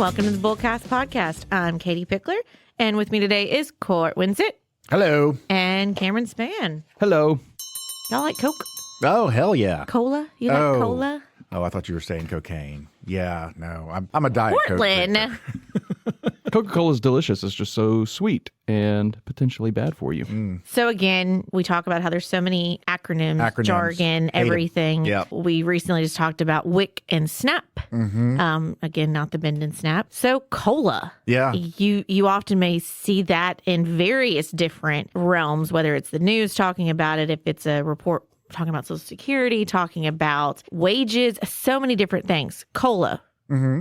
welcome to the BullCast podcast. I'm Katie Pickler, and with me today is Court Winsett. Hello. And Cameron Spann. Hello. Y'all like Coke? Oh, hell yeah. Cola? You like cola? Oh, I thought you were saying cocaine. Yeah, no, I'm a Diet Coke Portland. drinker. Coca-Cola is delicious. It's just so sweet and potentially bad for you. So again, we talk about how there's so many acronyms. Jargon, Hate 'em. everything. Yep. We recently just talked about WIC and SNAP. Again, not the bend and snap. So cola. Yeah. You often may see that in various different realms, whether it's the news talking about it, if it's a report talking about Social Security, talking about wages, so many different things. COLA,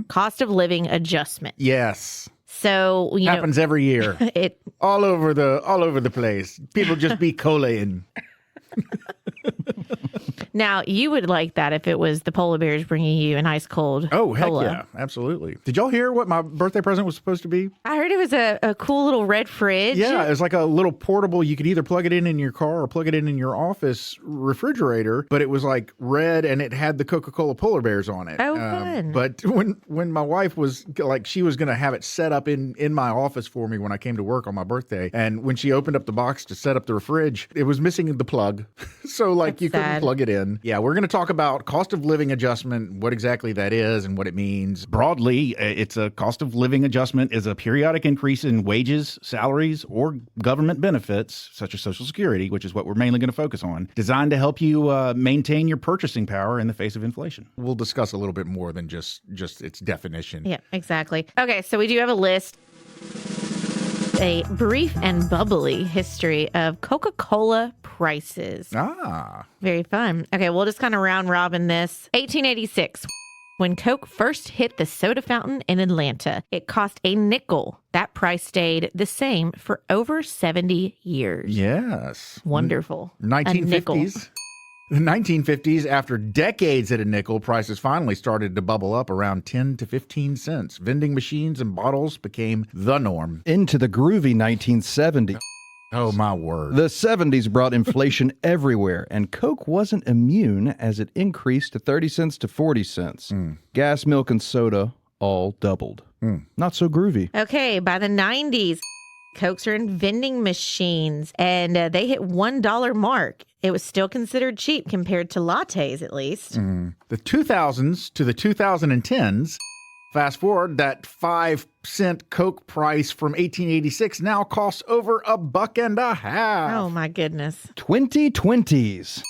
cost of living adjustment. Yes. So Happens every year. it all over the place. People just be cola-ing. now you would like that if it was the polar bears bringing you an ice cold. Oh, heck cola. yeah. Absolutely. Did y'all hear what my birthday present was supposed to be? I heard it was a cool little red fridge. Yeah, it was like a little portable. You could either plug it in your car or plug it in your office refrigerator, but it was like red and it had the Coca-Cola polar bears on it. Oh, fun. But when my wife was like, she was going to have it set up in my office for me when I came to work on my birthday. And when she opened up the box to set up the fridge, it was missing the plug. So like That's you couldn't sad. plug it in. Yeah, we're going to talk about cost of living adjustment, what exactly that is and what it means. Broadly, it's a cost of living adjustment is a periodic increase in wages, salaries, or government benefits, such as Social Security, which is what we're mainly going to focus on, designed to help you maintain your purchasing power in the face of inflation. We'll discuss a little bit more than just its definition. Yeah, exactly. Okay, so we do have a list. A brief and bubbly history of Coca-Cola prices. Ah. Very fun. Okay, we'll just kind of round robin this. 1886, when Coke first hit the soda fountain in Atlanta, it cost a nickel. That price stayed the same for over 70 years. Yes. Wonderful. A nickel. 1950s. The 1950s, after decades at a nickel, prices finally started to bubble up around 10 to 15 cents. Vending machines and bottles became the norm. Into the groovy 1970s. Oh, my word. The 70s brought inflation everywhere, and Coke wasn't immune as it increased to 30 cents to 40 cents. Gas, milk, and soda all doubled. Not so groovy. Okay, by the 90s, Cokes are in vending machines, and they hit $1 mark. It was still considered cheap compared to lattes, at least. The 2000s to the 2010s, fast forward, that 5-cent Coke price from 1886 now costs over $1.50. Oh, my goodness. 2020s.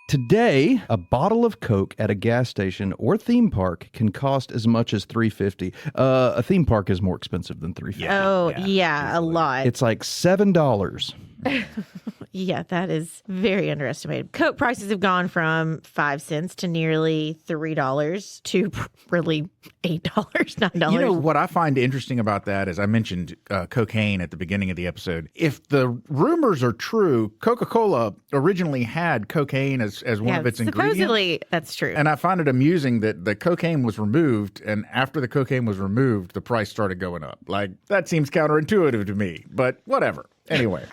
Today, a bottle of Coke at a gas station or theme park can cost as much as $3.50. A theme park is more expensive than $3.50. Oh, yeah, a lot. It's like $7. Yeah, that is very underestimated. Coke prices have gone from 5 cents to nearly $3 to really $8, $9. You know, what I find interesting about that is I mentioned cocaine at the beginning of the episode. If the rumors are true, Coca-Cola originally had cocaine as one of its ingredients. Supposedly, that's true. And I find it amusing that the cocaine was removed, and after the cocaine was removed, the price started going up. Like, that seems counterintuitive to me, but whatever. Anyway.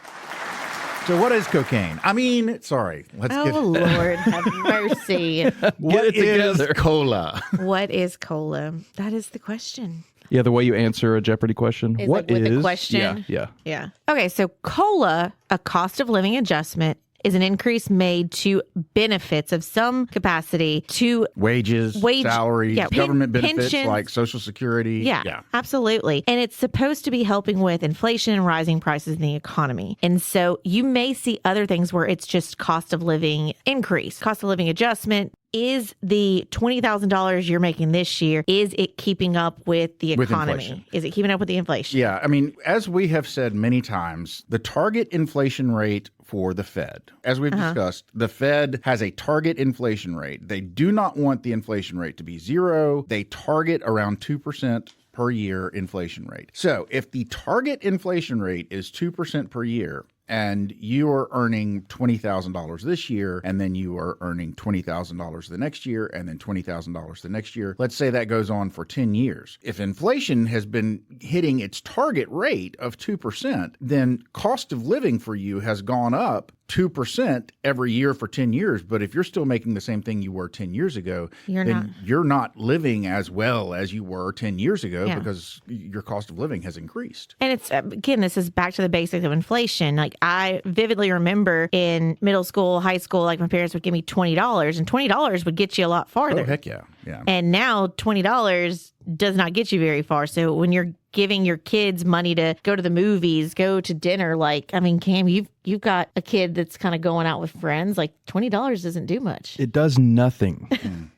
So what is cocaine? I mean, sorry. Oh, Lord, have mercy. What is together. cola? What is cola? That is the question. Yeah, the way you answer a Jeopardy question. Is What like with is? a question? Yeah. Yeah. Okay, so COLA, a cost of living adjustment, is an increase made to benefits of some capacity to Wages, salaries, government benefits pensions. like Social Security. Yeah, absolutely. And it's supposed to be helping with inflation and rising prices in the economy. And so you may see other things where it's just cost of living increase, cost of living adjustment. Is the $20,000 you're making this year, is it keeping up with the economy? inflation. Is it keeping up with the inflation? Yeah, I mean, as we have said many times, the target inflation rate for the Fed, as we've discussed, the Fed has a target inflation rate. They do not want the inflation rate to be zero. They target around 2% per year inflation rate. So if the target inflation rate is 2% per year, and you are earning $20,000 this year, and then you are earning $20,000 the next year, and then $20,000 the next year. Let's say that goes on for 10 years. If inflation has been hitting its target rate of 2%, then cost of living for you has gone up 2% every year for 10 years. But if you're still making the same thing you were 10 years ago, you're not living as well as you were 10 years ago because your cost of living has increased. And it's, again, this is back to the basics of inflation. Like, I vividly remember in middle school, high school, like, my parents would give me $20, and $20 would get you a lot farther. Oh, heck yeah. Yeah. And now $20 does not get you very far. So when you're giving your kids money to go to the movies, go to dinner, like, I mean, Cam, you've got a kid that's kind of going out with friends. Like, $20 doesn't do much. It does nothing.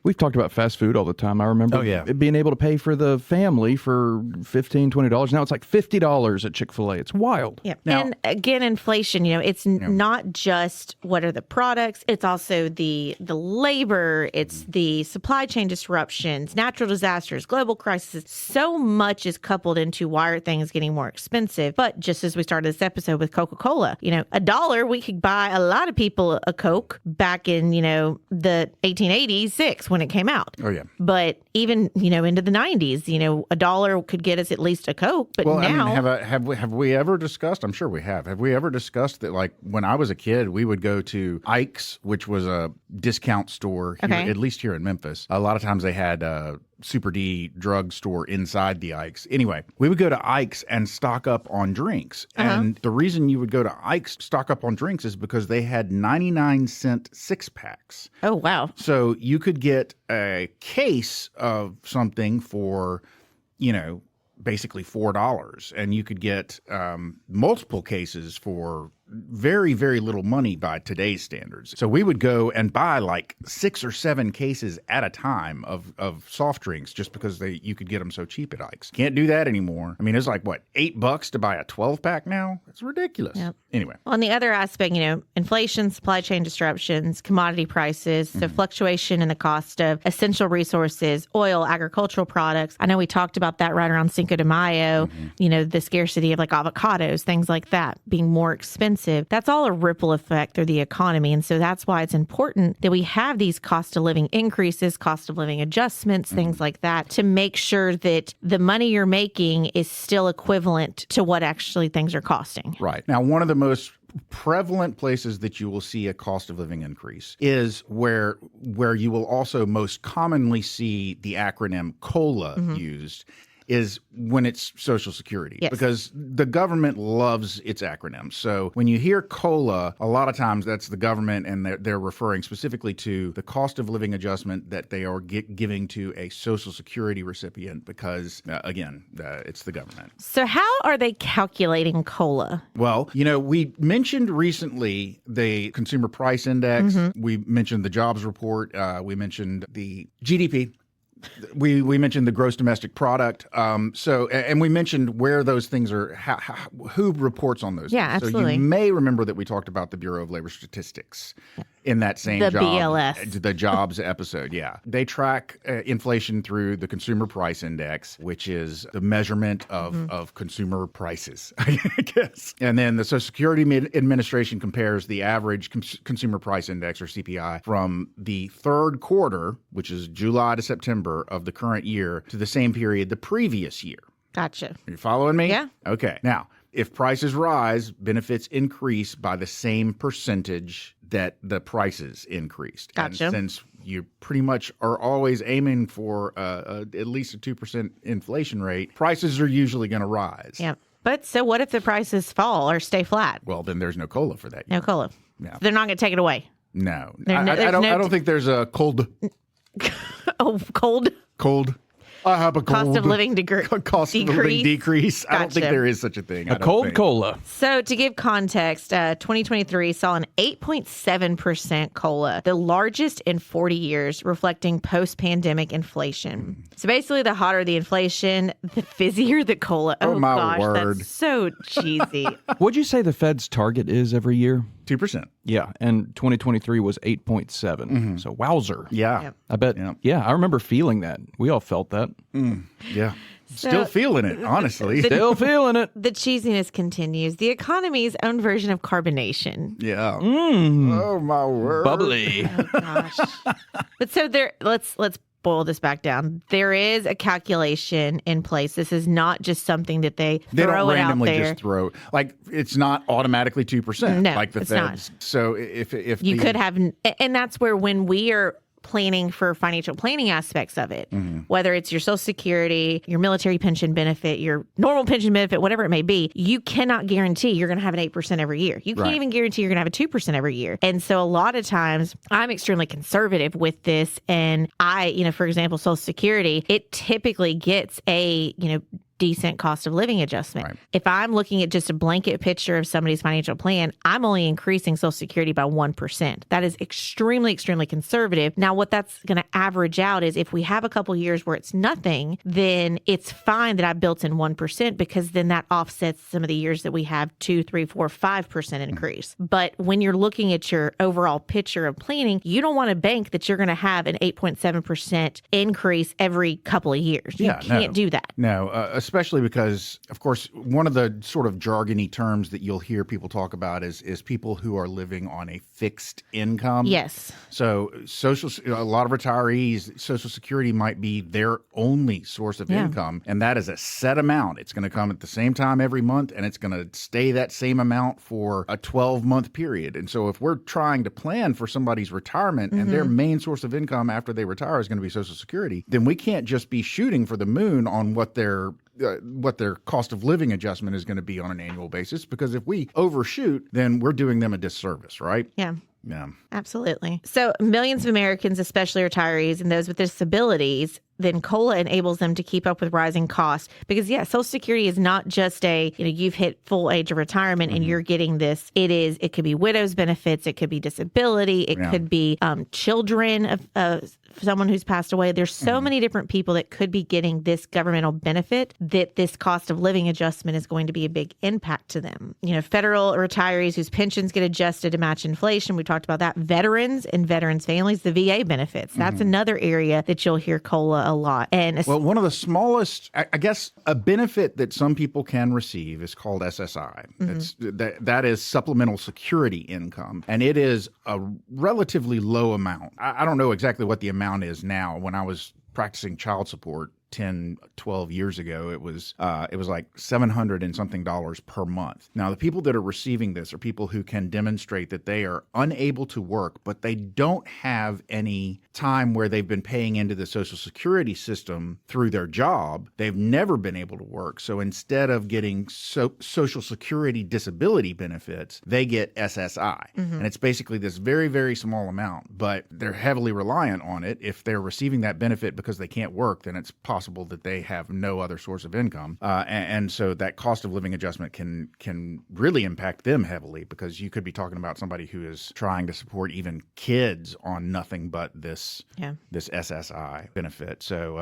We've talked about fast food all the time. I remember being able to pay for the family for $15, $20. Now it's like $50 at Chick-fil-A. It's wild. Yeah. Now, and again, inflation, it's not just what are the products, it's also the labor, it's the supply chain disruptions, natural disasters, global crises. So much is coupled into why are things getting more expensive. But just as we started this episode with Coca-Cola, $1, we could buy a lot of people a Coke back in, the 1886 when it came out. Oh, yeah. But even, into the 90s, $1 could get us at least a Coke. But now... have we ever discussed, I'm sure we have we ever discussed that, like, when I was a kid, we would go to Ike's, which was a discount store, here, at least here in Memphis. A lot of times they had Super D drug store inside the Ike's. Anyway, we would go to Ike's and stock up on drinks. And the reason you would go to Ike's stock up on drinks is because they had 99-cent six-packs. Oh, wow. So you could get a case of something for, basically $4. And you could get multiple cases for very, very little money by today's standards. So we would go and buy like 6 or 7 cases at a time of soft drinks just because you could get them so cheap at Ike's. Can't do that anymore. I mean, it's like, what, $8 to buy a 12-pack now? It's ridiculous. Yep. Anyway. On the other aspect, inflation, supply chain disruptions, commodity prices, so fluctuation in the cost of essential resources, oil, agricultural products. I know we talked about that right around Cinco de Mayo, the scarcity of like avocados, things like that being more expensive. That's all a ripple effect through the economy. And so that's why it's important that we have these cost of living increases, cost of living adjustments, things like that, to make sure that the money you're making is still equivalent to what actually things are costing. Right. Now, one of the most prevalent places that you will see a cost of living increase is where you will also most commonly see the acronym COLA used, is when it's Social Security. Yes. Because the government loves its acronyms. So when you hear COLA, a lot of times that's the government, and they're referring specifically to the cost of living adjustment that they are giving to a Social Security recipient because, again, it's the government. So how are they calculating COLA? Well, we mentioned recently the Consumer Price Index. We mentioned the jobs report. We mentioned the GDP. We mentioned the gross domestic product. And we mentioned where those things are, who reports on those. Yeah, things. absolutely. So you may remember that we talked about the Bureau of Labor Statistics in that same the BLS. The jobs episode. Yeah. They track inflation through the Consumer Price Index, which is the measurement of consumer prices, I guess. And then the Social Security Administration compares the average Consumer Price Index, or CPI, from the third quarter, which is July to September of the current year, to the same period the previous year. Gotcha. Are you following me? Yeah. Okay. Now, if prices rise, benefits increase by the same percentage that the prices increased. Gotcha. And since you pretty much are always aiming for at least a 2% inflation rate, prices are usually going to rise. Yeah. But so what if the prices fall or stay flat? Well, then there's no COLA for that. No COLA. Yeah. So they're not going to take it away. No. I don't think there's a cold. Oh, cold. I have a cost of living cost of living decrease. Gotcha. I don't think there is such a thing. A cold cola. So to give context, 2023 saw an 8.7% COLA, the largest in 40 years, reflecting post-pandemic inflation. So basically, the hotter the inflation, the fizzier the COLA. Oh my gosh, word. That's so cheesy. What'd you say the Fed's target is every year? 2%. Yeah, and 2023 was 8.7. So wowzer. Yeah. Yep. I bet. Yep. Yeah, I remember feeling that. We all felt that. Yeah. Still feeling it, honestly. Still feeling it. The cheesiness continues. The economy's own version of carbonation. Yeah. Oh my word. Bubbly. Oh gosh. But so let's boil this back down. There is a calculation in place. This is not just something that they They throw don't it out randomly there. just throw, like, it's not automatically 2%. No, like the it's Feds. So if You the- could have, and that's where when we are planning for financial planning aspects of it, whether it's your Social Security, your military pension benefit, your normal pension benefit, whatever it may be, you cannot guarantee you're going to have an 8% every year. You can't Right. even guarantee you're going to have a 2% every year. And so a lot of times I'm extremely conservative with this. And for example, Social Security, it typically gets a, decent cost of living adjustment. Right. If I'm looking at just a blanket picture of somebody's financial plan, I'm only increasing Social Security by 1%. That is extremely, extremely conservative. Now, what that's going to average out is if we have a couple years where it's nothing, then it's fine that I built in 1% because then that offsets some of the years that we have 2, 3, 4, 5% increase. But when you're looking at your overall picture of planning, you don't want to bank that you're going to have an 8.7% increase every couple of years. You can't do that. No, especially because, of course, one of the sort of jargony terms that you'll hear people talk about is people who are living on a fixed income. Yes. So a lot of retirees, Social Security might be their only source of income, and that is a set amount. It's going to come at the same time every month, and it's going to stay that same amount for a 12-month period. And so if we're trying to plan for somebody's retirement and their main source of income after they retire is going to be Social Security, then we can't just be shooting for the moon on what their cost of living adjustment is going to be on an annual basis, because if we overshoot, then we're doing them a disservice, right? Yeah. Yeah. Absolutely. So millions of Americans, especially retirees and those with disabilities, then COLA enables them to keep up with rising costs because, Social Security is not just you've hit full age of retirement and you're getting this. It could be widow's benefits. It could be disability. It could be children of someone who's passed away. There's so many different people that could be getting this governmental benefit that this cost of living adjustment is going to be a big impact to them. Federal retirees whose pensions get adjusted to match inflation. We talked about that. Veterans and veterans' families, the VA benefits. That's another area that you'll hear COLA a lot. And well, one of the smallest, I guess, a benefit that some people can receive is called SSI. That is supplemental security income, and it is a relatively low amount. I don't know exactly what the amount is now. When I was practicing child support 10, 12 years ago, it was like $700 and something per month. Now, the people that are receiving this are people who can demonstrate that they are unable to work, but they don't have any time where they've been paying into the Social Security system through their job. They've never been able to work. So instead of getting Social Security disability benefits, they get SSI. And it's basically this very, very small amount, but they're heavily reliant on it. If they're receiving that benefit because they can't work, then it's possible that they have no other source of income. And so that cost of living adjustment can really impact them heavily, because you could be talking about somebody who is trying to support even kids on nothing but this SSI benefit. So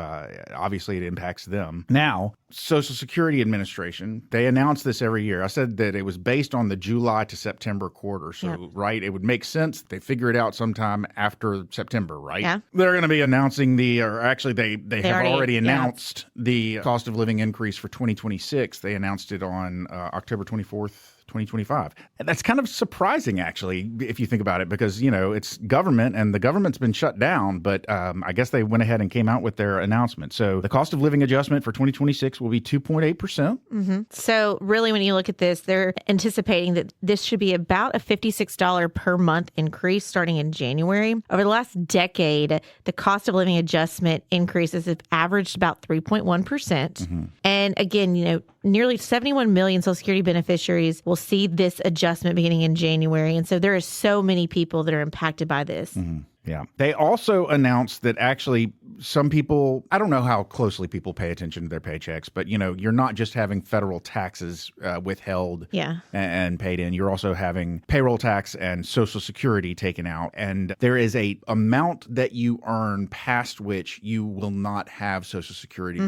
obviously it impacts them. Now, Social Security Administration, they announce this every year. I said that it was based on the July to September quarter. So, right, it would make sense. They figure it out sometime after September, right? Yeah. They're going to be announcing they have already announced yeah. the cost of living increase for 2026. They announced it on October 24th. 2025. And that's kind of surprising, actually, if you think about it, because, it's government and the government's been shut down. But I guess they went ahead and came out with their announcement. So the cost of living adjustment for 2026 will be 2.8%. So really, when you look at this, they're anticipating that this should be about a $56 per month increase starting in January. Over the last decade, the cost of living adjustment increases have averaged about 3.1%. And again, nearly 71 million Social Security beneficiaries will see this adjustment beginning in January. And so there are so many people that are impacted by this. Yeah. They also announced that actually some people, I don't know how closely people pay attention to their paychecks, but, you're not just having federal taxes withheld and paid in. You're also having payroll tax and Social Security taken out. And there is a amount that you earn past which you will not have Social Security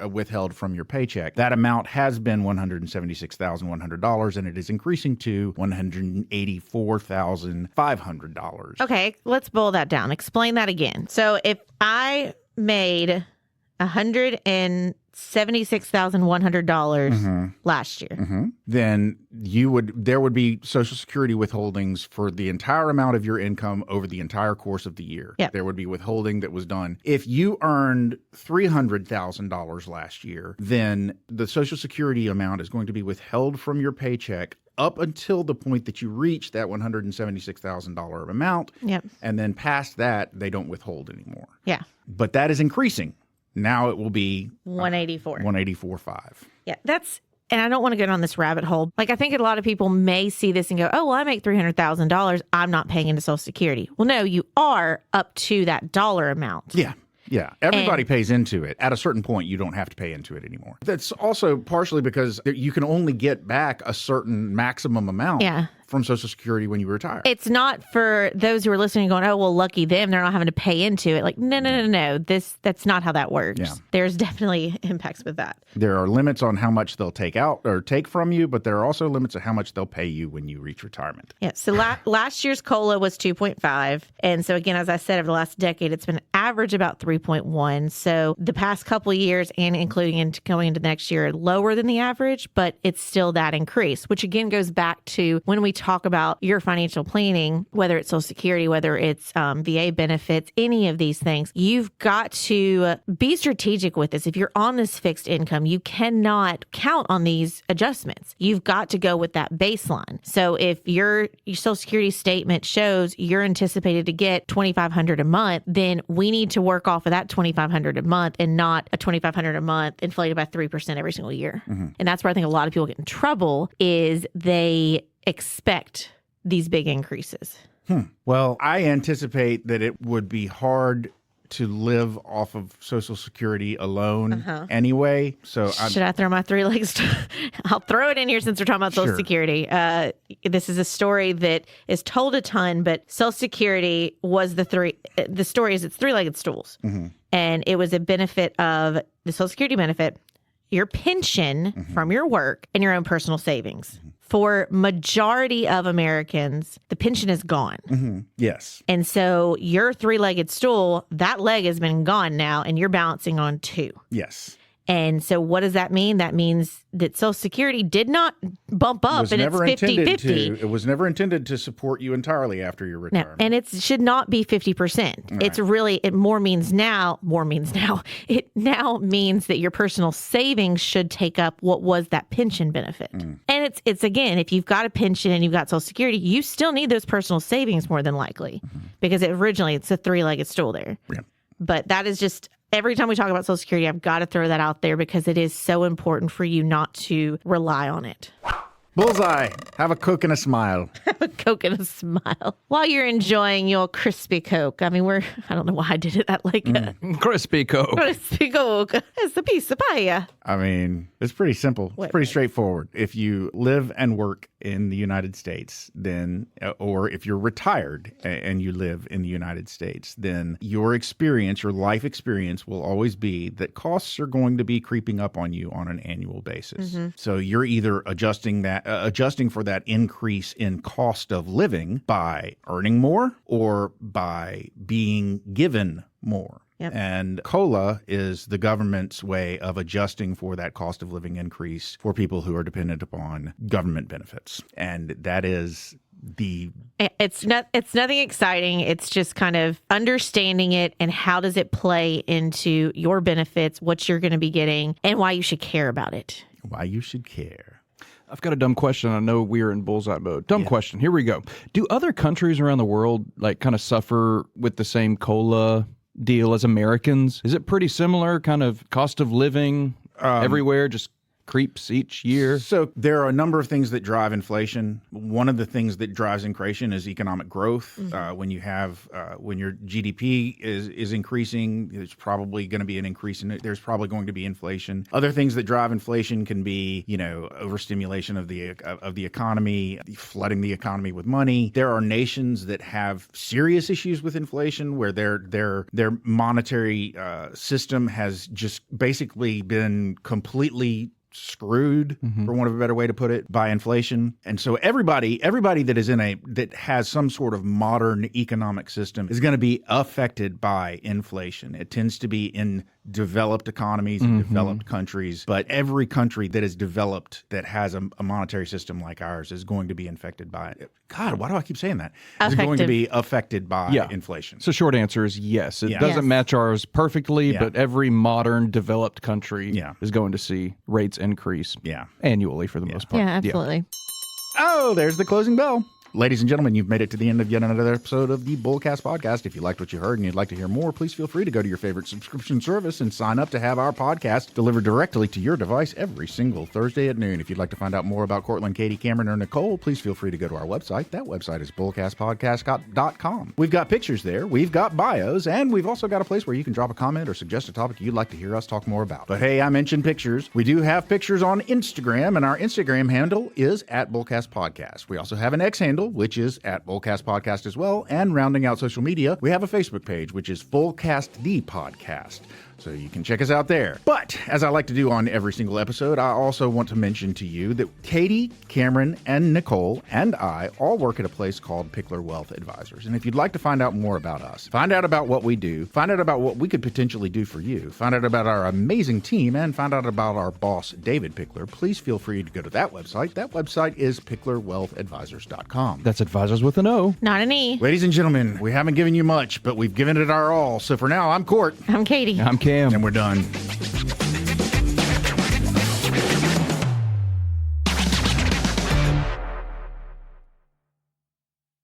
withheld from your paycheck. That amount has been $176,100, and it is increasing to $184,500. Okay, let's boil that down. Explain that again. So if I made $176,000 $76,100 last year. Then there would be Social Security withholdings for the entire amount of your income over the entire course of the year. Yep. There would be withholding that was done. If you earned $300,000 last year, then the Social Security amount is going to be withheld from your paycheck up until the point that you reach that $176,000 amount. Yep. And then past that, they don't withhold anymore. Yeah. But that is increasing. Now it will be 184. 184.5. Yeah. And I don't want to get on this rabbit hole. Like, I think a lot of people may see this and go, oh, well, I make $300,000. I'm not paying into Social Security. Well, no, you are up to that dollar amount. Yeah. Yeah, everybody pays into it. At a certain point, you don't have to pay into it anymore. That's also partially because you can only get back a certain maximum amount from Social Security when you retire. It's not for those who are listening going, oh, well, lucky them. They're not having to pay into it. Like, no. That's not how that works. Yeah. There's definitely impacts with that. There are limits on how much they'll take out or take from you, but there are also limits on how much they'll pay you when you reach retirement. Yeah. So last year's COLA was 2.5. And so again, as I said, over the last decade, it's been average about 3.1. So the past couple of years and including going into next year, lower than the average, but it's still that increase, which again goes back to when we talk about your financial planning, whether it's Social Security, whether it's VA benefits, any of these things, you've got to be strategic with this. If you're on this fixed income, you cannot count on these adjustments. You've got to go with that baseline. So if your Social Security statement shows you're anticipated to get $2,500 a month, then we need to work off of that $2,500 a month and not a $2,500 a month inflated by 3% every single year. And that's where I think a lot of people get in trouble is they expect these big increases. Well, I anticipate that it would be hard to live off of Social Security alone anyway. So should I throw my three legs? I'll throw it in here since we're talking about Social Security. This is a story that is told a ton, but Social Security was the story is it's three-legged stools. And it was a benefit of the Social Security benefit, your pension from your work, and your own personal savings. For majority of Americans, the pension is gone. Yes. And so your three-legged stool, that leg has been gone now, and you're balancing on two. Yes. And so what does that mean? That means that Social Security did not bump up and it's 50-50. It was never intended to support you entirely after your retirement. No, and it should not be 50%. Right. It's really, it means now. It now means that your personal savings should take up what was that pension benefit. And it's again, if you've got a pension and you've got Social Security, you still need those personal savings more than likely because originally it's a three-legged stool there. Yeah. But that is just... Every time we talk about Social Security, I've got to throw that out there because it is so important for you not to rely on it. Bullseye. Have a Coke and a smile. Have a Coke and a smile. While you're enjoying your crispy Coke. I mean, I don't know why I did it that like Crispy Coke. Crispy Coke. It's a piece of pie. I mean, it's pretty simple. It's pretty straightforward. If you live and work in the United States, then, or if you're retired and you live in the United States, then your life experience will always be that costs are going to be creeping up on you on an annual basis. So you're either adjusting for that increase in cost of living by earning more or by being given more. Yep. And COLA is the government's way of adjusting for that cost of living increase for people who are dependent upon government benefits. And that is it's nothing exciting. It's just kind of understanding it and how does it play into your benefits, what you're going to be getting, and why you should care about it. Why you should care. I've got a dumb question. I know we're in bullseye mode. Dumb question. Here we go. Do other countries around the world kind of suffer with the same COLA deal as Americans? Is it pretty similar kind of cost of living everywhere, just creeps each year? So there are a number of things that drive inflation. One of the things that drives inflation is economic growth. When your GDP is increasing, there's probably going to be an increase in it. There's probably going to be inflation. Other things that drive inflation can be, overstimulation of the economy, flooding the economy with money. There are nations that have serious issues with inflation where their monetary system has just basically been completely screwed, for want of a better way to put it, by inflation. And so everybody that has some sort of modern economic system is going to be affected by inflation. It tends to be in developed economies and developed countries, but every country that is developed that has a monetary system like ours is going to be infected by it. God, why do I keep saying that? Is going to be affected by inflation. So short answer is yes. It doesn't match ours perfectly, but every modern developed country is going to see rates increase annually for the most part. Yeah, absolutely. Oh, there's the closing bell. Ladies and gentlemen, you've made it to the end of yet another episode of the BullCast podcast. If you liked what you heard and you'd like to hear more, please feel free to go to your favorite subscription service and sign up to have our podcast delivered directly to your device every single Thursday at noon. If you'd like to find out more about Cortland, Katie, Cameron, or Nicole, please feel free to go to our website. That website is bullcastpodcast.com. We've got pictures there, we've got bios, and we've also got a place where you can drop a comment or suggest a topic you'd like to hear us talk more about. But hey, I mentioned pictures. We do have pictures on Instagram, and our Instagram handle is @BullCastPodcast. We also have an X handle, which is @BullCast Podcast as well. And rounding out social media, we have a Facebook page, which is BullCast the Podcast. So you can check us out there. But as I like to do on every single episode, I also want to mention to you that Katie, Cameron, and Nicole and I all work at a place called Pickler Wealth Advisors. And if you'd like to find out more about us, find out about what we do, find out about what we could potentially do for you, find out about our amazing team, and find out about our boss, David Pickler, please feel free to go to that website. That website is picklerwealthadvisors.com. That's advisors with an O. Not an E. Ladies and gentlemen, we haven't given you much, but we've given it our all. So for now, I'm Court. I'm Katie. I'm Cam. And we're done.